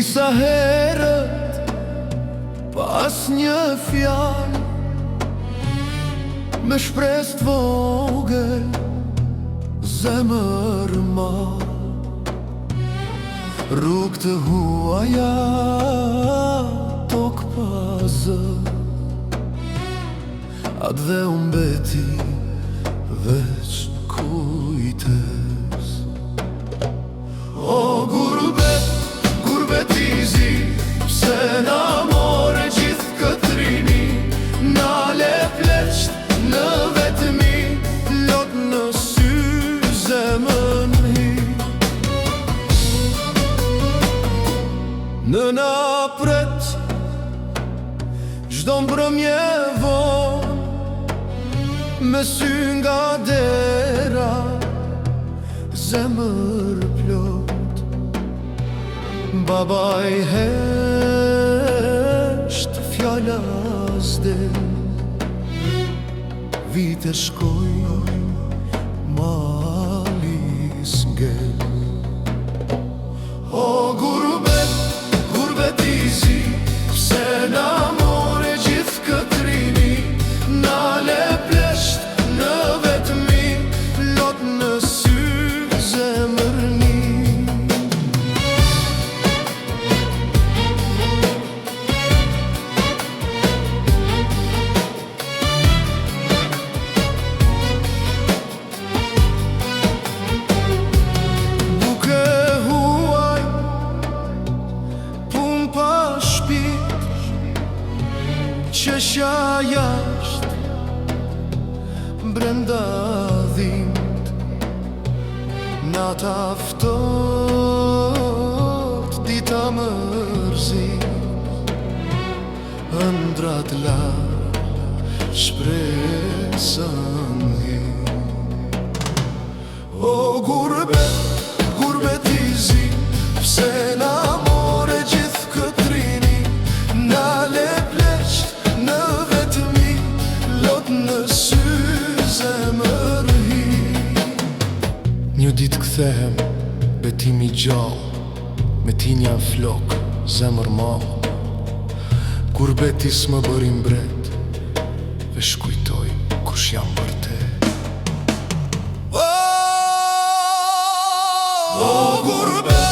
Disa herët pas një fjalë me shpresë të vogël zemër marr, rrugë të huaja tokë pa zë, atë dhe unë beti veç kujtes. O gurbet, gurbetizi, pse na more gjithë këtë rini, nale pleqt në vetëmi, lot në sy zemën hi. Në na pret çdo mbrëmje vonë, me sy nga dera, zemër plot. Babaj hesht fjalla s'del, vite shkojnë mali s'ngel. O gurbet, gurbetizi, pse na more gjithë këtë rini, nale plesht në vetëmi, lot në sy zemërni. Buke huaj, pun pa shpit, qeshja jasht, brenda dhimt, nata ftoht, dita mërzit, ëndrat la shpresën hi. O gurbet, gurbetizi, pse na more gjithë këtë rini, nale pleqt në vetëmi, lot në sy zemër hi. Një ditë kthehem, betimi gjallë, me tinja flok, zemër mallë. Gurbetis më bërim bret, ve shkujtoj kush jam vërtet. O gurbet,